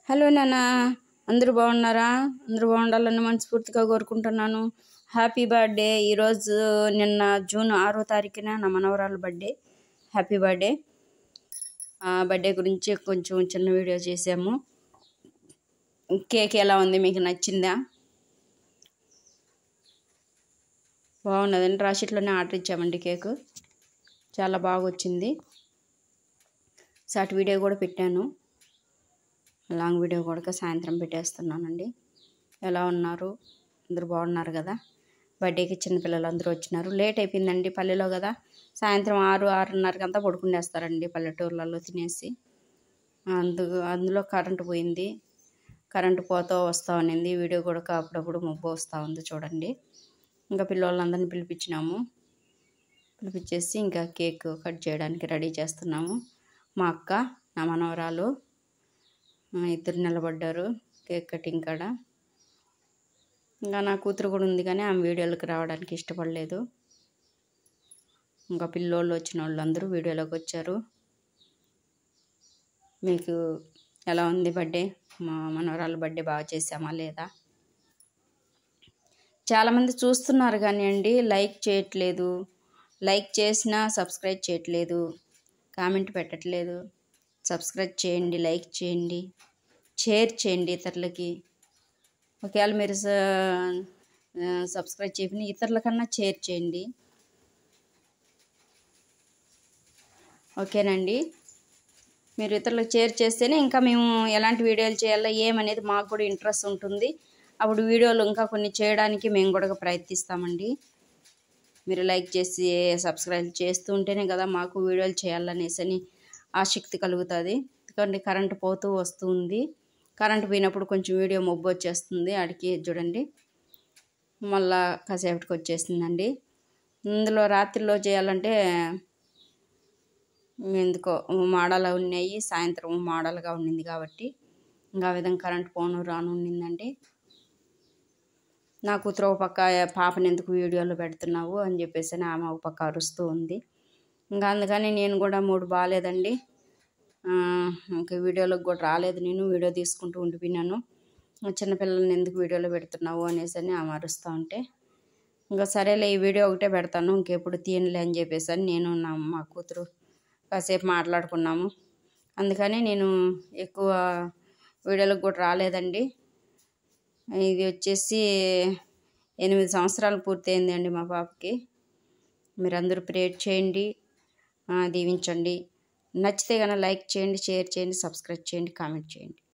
Hello నాన్న, అందరూ బాగున్నారా? అందరూ బాగుండాలని మనస్ఫూర్తిగా కోరుకుంటున్నాను. Happy birthday. ఈరోజు జూన్ 6వ తారీఖున నా మనవరాలు బర్త్డే. Happy birthday. బర్త్డే గురించి కొంచెం చిన్న వీడియో చేసాము. కేక్ ఎలా ఉంది, మీకు నచ్చిందా? బాగున్నదండి. రాషిట్లోనే ఆర్డర్ ఇచ్చామండి. కేకు చాలా బాగా వచ్చింది. షార్ట్ వీడియో కూడా పెట్టాను, లాంగ్ వీడియో కూడా సాయంత్రం పెట్టేస్తున్నానండి. ఎలా ఉన్నారు? అందరూ బాగున్నారు కదా? బర్త్డేకి చిన్నపిల్లలు అందరూ వచ్చినారు. లేట్ అయిపోయిందండి, పల్లెలో కదా. సాయంత్రం 6-6:30 అంతా పడుకునేస్తారండి పల్లెటూర్లలో తినేసి. అందులో కరెంటు పోయింది. కరెంటు పోతా వస్తూ ఉన్నింది. వీడియో కూడా అప్పుడప్పుడు మబ్బు వస్తూ ఉంది చూడండి. ఇంకా పిల్లలందరినీ పిలిపించేసి ఇంకా కేక్ కట్ చేయడానికి రెడీ చేస్తున్నాము. మా అక్క, నా మనవరాలు ఇద్దరు నిలబడ్డారు కేక్ కటింగ్ కాడ. ఇంకా నా కూతురు కూడా ఉంది, కానీ ఆమె వీడియోలకు రావడానికి ఇష్టపడలేదు. ఇంకా పిల్లోళ్ళు వచ్చిన వాళ్ళు అందరూ వీడియోలోకి వచ్చారు. మీకు ఎలా ఉంది బర్త్డే? మా మనవరాలు బర్త్డే బాగా చేసామా లేదా? చాలామంది చూస్తున్నారు కానీ అండి లైక్ చేయట్లేదు. లైక్ చేసినా సబ్స్క్రైబ్ చేయట్లేదు, కామెంట్ పెట్టట్లేదు. సబ్స్క్రైబ్ చేయండి, లైక్ చేయండి, షేర్ చేయండి ఇతరులకి. ఒకవేళ మీరు సబ్స్క్రైబ్ చేయని ఇతరులకన్నా షేర్ చేయండి. ఓకేనండి. మీరు ఇతరులకు షేర్ చేస్తేనే ఇంకా మేము ఎలాంటి వీడియోలు చేయాలో ఏమనేది మాకు కూడా ఇంట్రెస్ట్ ఉంటుంది. అప్పుడు వీడియోలు ఇంకా కొన్ని చేయడానికి మేము కూడా ప్రయత్నిస్తామండి. మీరు లైక్ చేసి సబ్స్క్రైబ్ చేస్తూ ఉంటేనే కదా మాకు వీడియోలు చేయాలనేసి ఆసక్తి కలుగుతుంది. ఎందుకంటే కరెంటు పోతూ వస్తుంది. కరెంటు పోయినప్పుడు కొంచెం వీడియో మబ్బు వచ్చేస్తుంది. ఆడికి చూడండి, మళ్ళా కాసేపటికి వచ్చేసిందండి. ఇందులో రాత్రిలో చేయాలంటే ఎందుకో మోడల్ ఉన్నాయి, సాయంత్రం మోడల్గా ఉండింది కాబట్టి ఇంకా ఆ విధంగా కరెంటు పోను రాను ఉండిందండి. నా కూతురు ఒక పక్క పాపని ఎందుకు వీడియోలో పెడుతున్నావు అని చెప్పేసి ఆమె ఒక పక్క అరుస్తూ ఉంది. ఇంకా అందుకని నేను కూడా మూడు బాగాలేదండి, ఇంకా వీడియోలోకి కూడా రాలేదు. నేను వీడియో తీసుకుంటూ ఉండిపోయినాను. చిన్నపిల్లల్ని ఎందుకు వీడియోలో పెడుతున్నావు అనేసి ఆమె అరుస్తూ ఉంటే ఇంకా సరేలే ఈ వీడియో ఒకటే పెడతాను, ఇంకెప్పుడు తీయనులే అని చెప్పేసి నేను మా కూతురు కాసేపు మాట్లాడుకున్నాము. అందుకని నేను ఎక్కువ వీడియోలకు కూడా రాలేదండి. ఇది వచ్చేసి 8 సంవత్సరాలు పూర్తయింది అండి మా పాపకి. మీరందరూ ప్రేర్ చేయండి, దీవించండి. నచ్చితే కనుక లైక్ చేయండి, షేర్ చేయండి, సబ్స్క్రైబ్ చేయండి, కామెంట్ చేయండి.